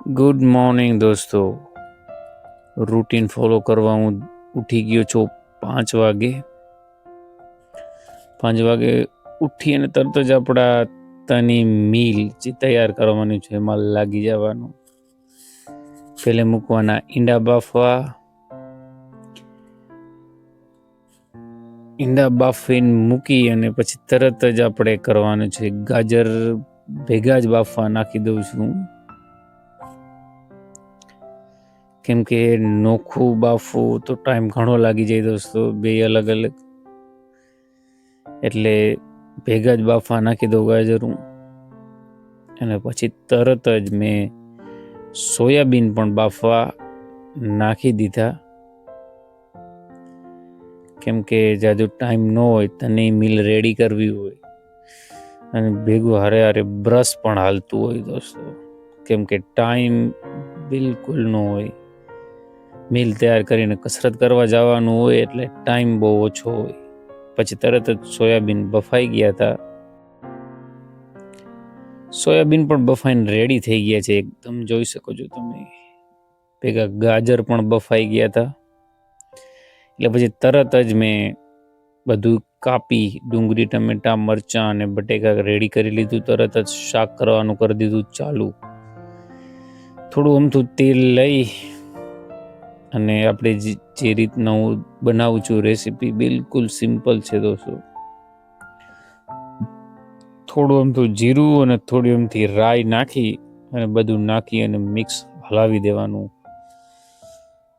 Good morning દોસ્તો. Routine follow કરવા હું ઉઠી ગયો છું 5 વાગે. 5 વાગે ઉઠી અને તરત જ આપણા તની મીલ જે તૈયાર કરવાની છે એમાં લાગી જવાનું. પહેલે મૂકવાના ઈંડા બાફવા. ઈંડા બાફીને મૂકી અને પછી તરત જ આપણે કરવાનું છે ગાજર ભેગા જ બાફવા નાખી દઉં છું, કેમ કે નોખું બાફવું તો ટાઈમ ઘણો લાગી જાય દોસ્તો, બે અલગ અલગ, એટલે ભેગા જ બાફવા નાખી દઉં ગાજરું. અને પછી તરત જ મેં સોયાબીન પણ બાફવા નાખી દીધા, કેમ કે જાજુ ટાઈમ ન હોય, તને મીલ રેડી કરવી હોય અને ભેગું હારે હારે બ્રશ પણ હાલતું હોય દોસ્તો, કેમ કે ટાઈમ બિલકુલ ન હોય. મીલ તૈયાર કરીને કસરત કરવા જવાનું હોય એટલે ટાઈમ બહુ ઓછો હોય. પછી તરત જ સોયાબીન બફાઈ ગયા હતા. સોયાબીન પણ બફાઈને રેડી થઈ ગયા છે એકદમ, જોઈ શકો છો તમે. ભેગા ગાજર પણ બફાઈ ગયા હતા. એટલે પછી તરત જ મેં બધું કાપી, ડુંગળી, ટમેટા, મરચાં અને બટેકા રેડી કરી લીધું. તરત જ શાક કરવાનું કરી દીધું ચાલુ. થોડું અમથું તેલ લઈ અને આપણે જે રીતના હું બનાવું છું રેસીપી બિલકુલ સિમ્પલ છે દોસ્તો. થોડું અમથું જીરું અને થોડી અમથી રાઈ નાખી અને બધું નાખી અને મિક્સ હલાવી દેવાનું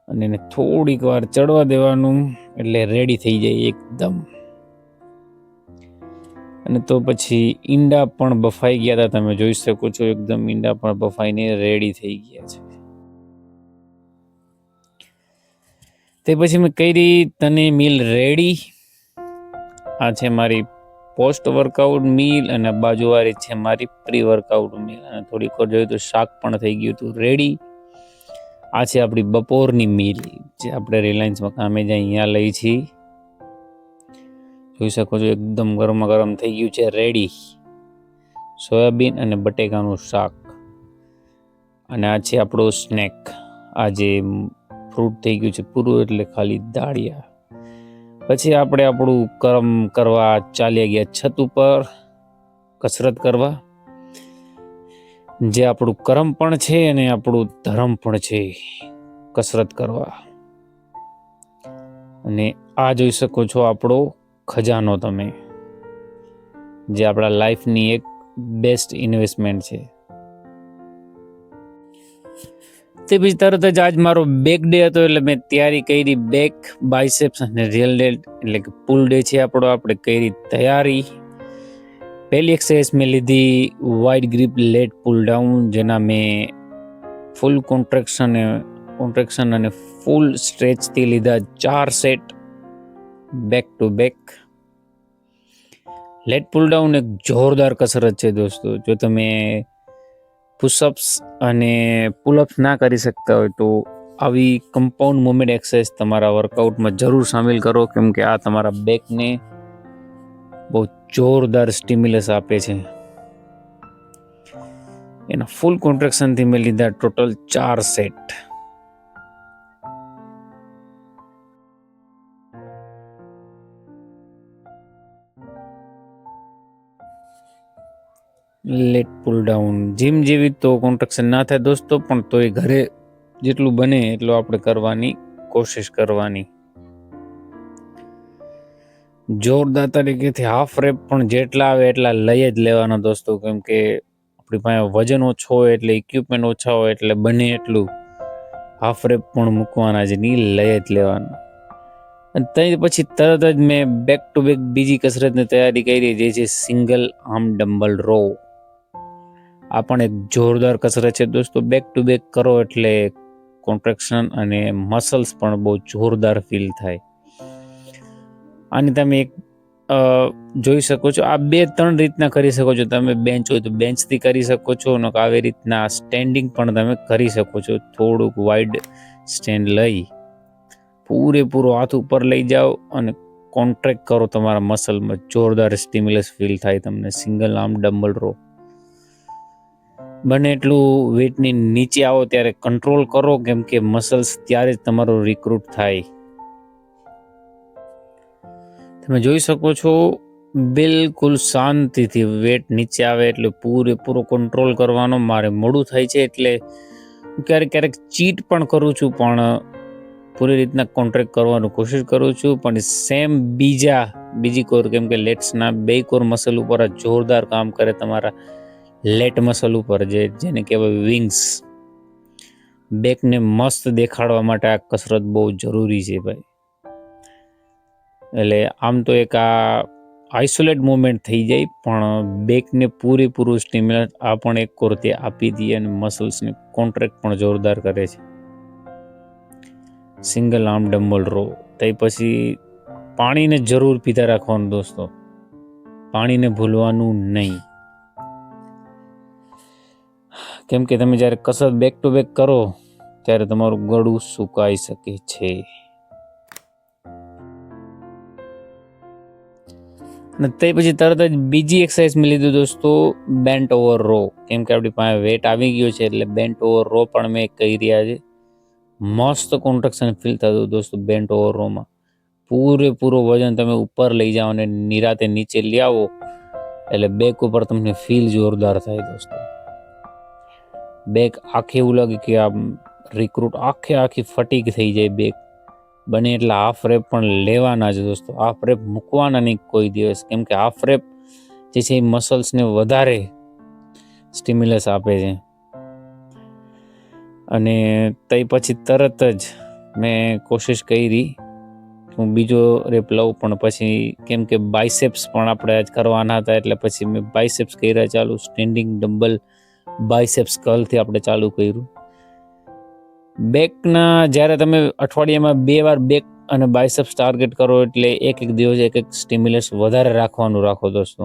અને એને થોડીક વાર ચડવા દેવાનું, એટલે રેડી થઈ જાય એકદમ. અને તો પછી ઈંડા પણ બફાઈ ગયા હતા, તમે જોઈ શકો છો એકદમ. ઈંડા પણ બફાઈને રેડી થઈ ગયા છે. તે પછી મેં કરી તને મીલ રેડી. આ છે મારી પોસ્ટ વર્કઆઉટ મીલ અને બાજુવાળી છે મારી પ્રી વર્કઆઉટ મીલ. અને થોડીક વાર જોયું તો શાક પણ થઈ ગયું હતું રેડી. આ છે આપણી બપોરની મીલ, જે આપણે રિલાયન્સમાં કામે જાય અહીંયા લઈ છીએ. જોઈ શકો છો એકદમ ગરમા ગરમ થઈ ગયું છે રેડી. સોયાબીન અને બટેકાનું શાક. અને આ છે આપણું સ્નેક. આ જે ફ્રૂટ થઈ ગયું છે પૂરું, એટલે ખાલી દાળિયા. પછી આપણે આપણું કર્મ કરવા ચાલ્યા ગયા છત ઉપર કસરત કરવા, જે આપણું કર્મ પણ છે અને આપણું ધર્મ પણ છે, કસરત કરવા. અને આ જોઈ શકો છો આપણો ખજાનો તમે, જે આપણા લાઈફની એક બેસ્ટ ઇન્વેસ્ટમેન્ટ છે. તે પછી તરત જ આજ મારો બેક ડે હતો, એટલે મેં તૈયારી કરી. બેક, બાયસેપ્સ અને રિયલ ડે, એટલે કે પુલ ડે છે આપણો. આપણે કરી તૈયારી. પહેલી એક્સરસાઇઝ મેં લીધી wide grip lat pull down, જેના મેં ફૂલ કોન્ટ્રેક્શન અને ફૂલ સ્ટ્રેચથી લીધા 4 set back to back. Lat pull down એક જોરદાર કસરત છે દોસ્તો. જો તમે પુશઅપ્સ અને પુલઅપ્સ ના કરી શકતા હોય તો આવી કમ્પાઉન્ડ મુવમેન્ટ એક્સરસાઇઝ તમારા વર્કઆઉટમાં જરૂર સામેલ કરો, કેમ કે આ તમારા બેકને બહુ જોરદાર સ્ટિમ્યુલસ આપે છે. એના ફૂલ કોન્ટ્રેક્શનથી મેં લીધા total 4 set. Lat pull down gym જેવી તો કોન્ટ્રેક્શન ના થાય દોસ્તો, પણ તો એ ઘરે જેટલું બને એટલું આપણે કરવાની કોશિશ કરવાની. જોરદાર તરીકેથી હાફ રેપ પણ જેટલા આવે એટલા લઈ જ લેવાના દોસ્તો, કેમ કે આપણી પાસે વજન ઓછો હોય એટલે ઇક્વિપમેન્ટ ઓછા હોય, એટલે બને એટલું હાફ રેપ પણ મૂકવાના જ નહીં, લઈ જ લેવાના. અને તે પછી તરત જ મેં બેક ટુ બેક બીજી કસરતની તૈયારી કરી, જે છે સિંગલ આર્મ ડમ્બલ રો. આ પણ એક જોરદાર કસરત છે દોસ્તો. બેક ટુ બેક કરો એટલે કોન્ટ્રેક્શન અને મસલ્સ પણ બહુ જોરદાર ફીલ થાય. આની તમે એક જોઈ શકો છો. આ 2-3 રીતના કરી શકો છો. તમે બેન્ચ હોય તો બેન્ચથી કરી શકો છો, અને આવી રીતના સ્ટેન્ડિંગ પણ તમે કરી શકો છો. થોડુંક વાઇડ સ્ટેન્ડ લઈ પૂરેપૂરો હાથ ઉપર લઈ જાઓ અને કોન્ટ્રેક્ટ કરો તમારા મસલમાં. જોરદાર સ્ટિમ્યુલસ ફીલ થાય તમને. સિંગલ આર્મ ડમ્બલ રો બને એટલું વેટની નીચે આવો ત્યારે કંટ્રોલ કરો, કેમ કે મસલ્સ ત્યારે જ તમારું રિક્રુટ થાય. તમે જોઈ શકો છો બિલકુલ શાંતિથી વેટ નીચે આવે એટલે પૂરેપૂરો કંટ્રોલ કરવાનો. મારે મોડું થાય છે એટલે ક્યારેક ક્યારેક ચીટ પણ કરું છું, પણ પૂરી રીતના કોન્ટ્રેક્ટ કરવાનું કોશિશ કરું છું. પણ સેમ બીજી કોર, કેમ કે લેટ્સના 2 કોર મસલ ઉપર જોરદાર કામ કરે તમારા લેટ મસલ ઉપર, જેને કહેવાય વિંગ્સ. બેકને મસ્ત દેખાડવા માટે આ કસરત બહુ જરૂરી છે ભાઈ. એટલે આમ તો એક આ આઇસોલેટ મુવમેન્ટ થઈ જાય, પણ બેકને પૂરેપૂરું સ્ટિમ્યુલસ આ પણ એક કોરથી આપી દઈએ અને મસલ્સને કોન્ટ્રેક્ટ પણ જોરદાર કરે છે. Single arm dumbbell row. તે પછી પાણીને જરૂર પીતા રાખવાનું દોસ્તો, પાણીને ભૂલવાનું નહીં. કેમ કે તમે જ્યારે કસરત બેક ટુ બેક કરો ત્યારે તમારું ગળું સુકાઈ શકે છે. અને તે પછી તરત જ બીજી એક્સરસાઇઝ મેં લીધું દોસ્તો, બેન્ટ ઓવર રો. કેમ કે આપણી પાસે વેટ આવી ગયો છે એટલે બેન્ટ ઓવર રો પણ મેં કહી રહ્યા છે. મસ્ત કોન્ટ્રેક્શન ફીલ થતું દોસ્તો બેન્ટ ઓવર રોમાં. પૂરેપૂરો વજન તમે ઉપર લઈ જાઓ અને નિરાતે નીચે લઈ આવો એટલે બેક ઉપર તમને ફીલ જોરદાર થાય દોસ્તો. બેક આખી એવું લાગે કે આમ રિક્રુટ આખી ફટીક થઈ જાય બેક. બને એટલે હાફ રેપ પણ લેવાના છે દોસ્તો. હાફ રેપ મૂકવાના નહીં કોઈ દિવસ, કેમ કે હાફ રેપ જે છે એ મસલ્સને વધારે સ્ટિમ્યુલસ આપે છે. અને તે પછી તરત જ મેં કોશિશ કરી હું બીજો રેપ લઉં, પણ પછી કેમ કે બાયસેપ્સ પણ આપણે આજ કરવાના હતા એટલે પછી મેં બાયસેપ્સ કર્યા ચાલુ. સ્ટેન્ડિંગ ડમ્બલ બાયસેપ્સ કર્લથી આપણે ચાલુ કર્યું. બેકના જ્યારે તમે અઠવાડિયામાં 2 વાર બેક અને બાયસેપ્સ ટાર્ગેટ કરો એટલે એક દિવસ એક સ્ટિમ્યુલસ વધારે રાખવાનું રાખો દોસ્તો.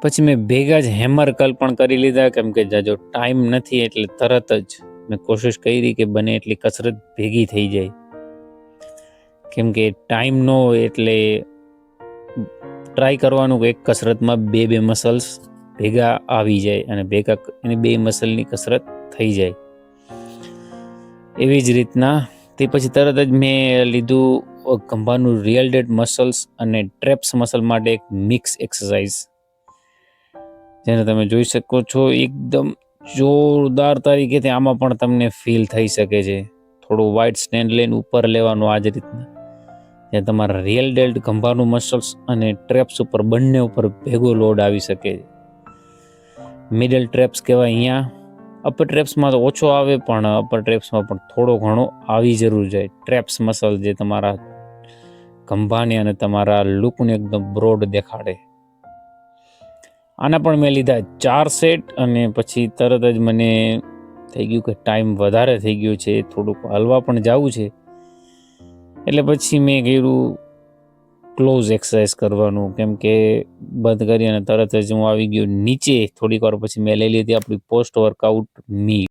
પછી મેં ભેગા જ હેમર કર્લ પણ કરી લીધા, કેમ કે જો ટાઈમ નથી એટલે તરત જ મેં કોશિશ કરી કે બને એટલી કસરત ભેગી થઈ જાય. કેમ કે ટાઈમ ન હોય એટલે ટ્રાય કરવાનું કે એક કસરતમાં 2 મસલ્સ ભેગા આવી જાય અને ભેગા એની 2 મસલની કસરત થઈ જાય. એવી જ રીતના તે પછી તરત જ મેં લીધું ખંભાનું રિયલ ડેડ મસલ્સ અને ટ્રેપ્સ મસલ માટે એક મિક્સ એક્સરસાઇઝ, જેને તમે જોઈ શકો છો એકદમ જોરદાર તરીકેથી આમાં પણ તમને ફીલ થઈ શકે છે. થોડું વાઇડ સ્ટેન્ડ લઈને ઉપર લેવાનું આ જ રીતના, જ્યાં તમારા રિયલ ડેલ્ટ ખંભાનું મસલ્સ અને ટ્રેપ્સ ઉપર બંને ઉપર ભેગો લોડ આવી શકે છે. મિડલ ટ્રેપ્સ કહેવાય અહીંયા. અપર ટ્રેપ્સમાં તો ઓછો આવે, પણ અપર ટ્રેપ્સમાં પણ થોડો ઘણો આવી જરૂર જાય. ટ્રેપ્સ મસલ જે તમારા ખંભાને અને તમારા લુકને એકદમ બ્રોડ દેખાડે. આના પણ મેં લીધા 4 સેટ અને પછી તરત જ મને થઈ ગયું કે ટાઈમ વધારે થઈ ગયો છે, થોડુંક હલવા પણ જવું છે. એટલે પછી મેં કર્યું ક્લોઝ એક્સરસાઇઝ કરવાનું, કેમ કે બંધ કરી અને તરત જ હું આવી ગયો નીચે. થોડીક વાર પછી મેં લઈ લીધી આપણી post workout meal.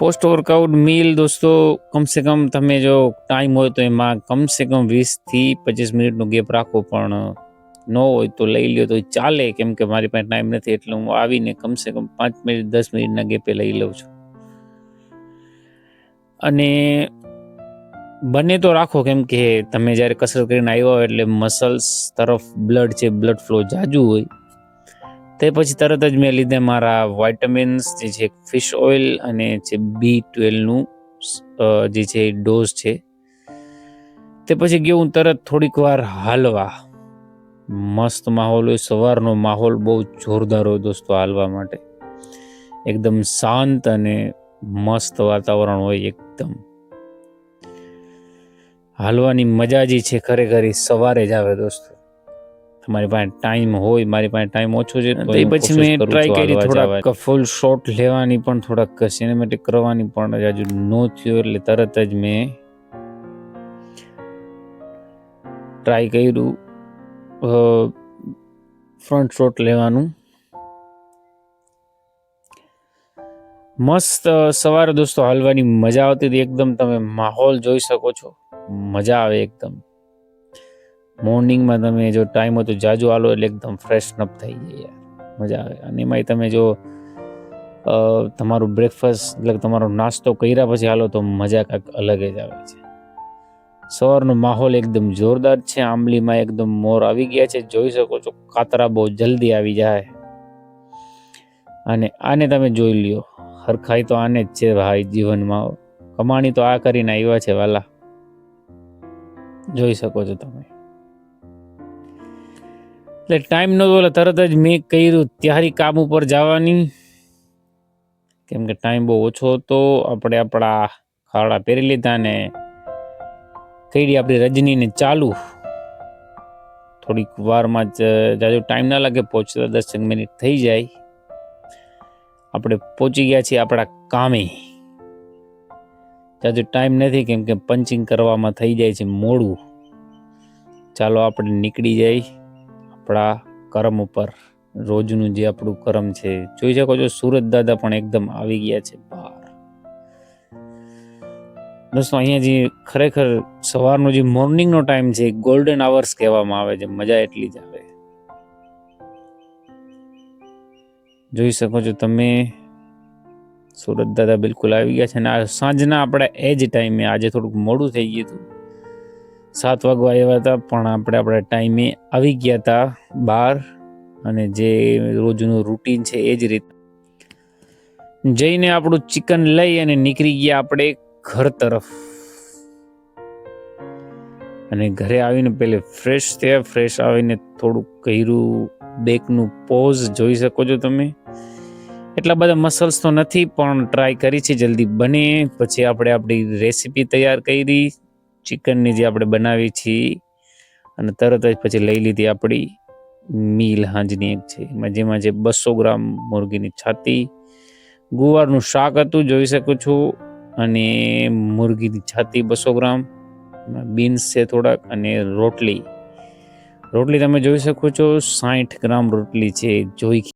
Post workout meal દોસ્તો કમસે કમ તમે જો ટાઈમ હોય તો એમાં કમસે કમ 20 થી 25 મિનિટનો ગેપ રાખો, પણ ન હોય તો લઈ લ્યો તો ચાલે. કેમ કે મારી પાસે ટાઈમ નથી એટલે હું આવીને કમસે કમ 5 મિનિટ 10 મિનિટના ગેપે લઈ લઉં છું. અને બને તો રાખો, કેમ કે તમે જ્યારે કસરત કરીને આવ્યા હોય એટલે મસલ્સ તરફ બ્લડ ફ્લો જાજુ હોય. તે પછી તરત જ મેં લીધે મારા વાઇટામિન્સ જે છે ફિશ ઓઇલ અને જે B12નું જે છે ડોઝ છે. તે પછી ગયો હું તરત થોડીક વાર હાલવા. મસ્ત માહોલ હોય, સવારનો માહોલ બહુ જોરદાર હોય દોસ્તો હાલવા માટે. એકદમ શાંત અને મસ્ત વાતાવરણ હોય એકદમ. હાલવાની મજા જે છે ખરેખર સવારે જ આવે દોસ્તો. તમારી પાસે ટાઈમ હોય, મારી પાસે ટાઈમ ઓછો છે તો એ પછી મેં ટ્રાય કરી થોડાક ફૂલ શોટ લેવાની, પણ થોડાક સિનેમેટિક કરવાની, પણ હજુ નો થયો એટલે તરત જ મેં ટ્રાય કર્યું ફ્રન્ટ શોટ લેવાનું. મસ્ત સવારે દોસ્તો હાલવાની મજા આવતી હતી એકદમ. તમે માહોલ જોઈ શકો છો. મજા આવે એકદમ. મોર્નિંગમાં તમે જો ટાઈમ હોય તો જાજુ હાલો એટલે એકદમ ફ્રેશનઅપ થઈ જાય યાર, મજા આવે. અને એમાંય તમે જો તમારું બ્રેકફાસ્ટ એટલે તમારો નાસ્તો કર્યા પછી હાલો તો મજા કાંઈક અલગ જ આવે છે. સવારનો માહોલ એકદમ જોરદાર છે. આંબલીમાં એકદમ મોર આવી ગયા છે, જોઈ શકો છો. કાતરા બહુ જલ્દી આવી જાય. અને આને તમે જોઈ લ્યો, હરખાઈ તો આને જ છે ભાઈ જીવનમાં. કમાણી તો આ કરીને આવ્યા છે વાલા, જોઈ શકો છો તમે. એટલે ટાઈમ નહોતો એટલે તરત જ મેં કર્યું ત્યારી કામ ઉપર જવાની, કેમ કે ટાઈમ બહુ ઓછો હતો. આપણે આપણા ખાડા પહેરી લીધા ને કરી આપણી રજનીને ચાલુ. થોડીક વારમાં જ જાજો ટાઈમ ના લાગે, પહોંચતા 10 મિનિટ થઈ જાય. આપણે પહોંચી ગયા છીએ આપણા કામે. જાજો ટાઈમ નથી, કેમ કે પંચિંગ કરવામાં થઈ જાય છે મોડું. ચાલો આપણે નીકળી જાય આપણા કર્મ ઉપર. રોજનું જે આપણું કર્મ છે, જોઈ શકો છો સુરત દાદા પણ એકદમ આવી ગયા છે બહાર. દોસ્તો અહીંયા જે ખરેખર સવારનો જે મોર્નિંગનો ટાઈમ છે, ગોલ્ડન આવર્સ કહેવામાં આવે છે. મજા એટલી જ આવે. જોઈ શકો છો તમે, સુરત દાદા બિલકુલ આવી ગયા છે. અને આ સાંજના આપણા એ જ ટાઈમે, આજે થોડુંક મોડું થઈ ગયું હતું, 7 વાગવા આવ્યા હતા, પણ આપણે આપણા ટાઈમે આવી ગયા હતા બહાર. અને જે રોજનું રૂટીન છે એ જ રીતે જઈને આપણું ચિકન લઈ અને નીકળી ગયા આપણે ઘર તરફ. અને ઘરે આવીને પહેલે ફ્રેશ થયા. ફ્રેશ આવીને થોડુંક કર્યું બેકનું પોઝ, જોઈ શકો છો તમે. એટલા બધા મસલ્સ તો નથી, પણ ટ્રાય કરી છે જલ્દી બને. પછી આપણે આપણી રેસીપી તૈયાર કરી ચિકનની, જે આપણે બનાવી છીએ. અને તરત જ પછી લઈ લીધી આપણી મીલ હાંજની એક છે, જેમાં જે 200 ગ્રામ મુરગીની છાતી, ગુવારનું શાક હતું, જોઈ શકું છું. અને મુરગીની છાતી 200 ગ્રામ, બીન્સ છે થોડાક, અને રોટલી તમે જોઈ શકો છો 60 ગ્રામ રોટલી છે. જોઈ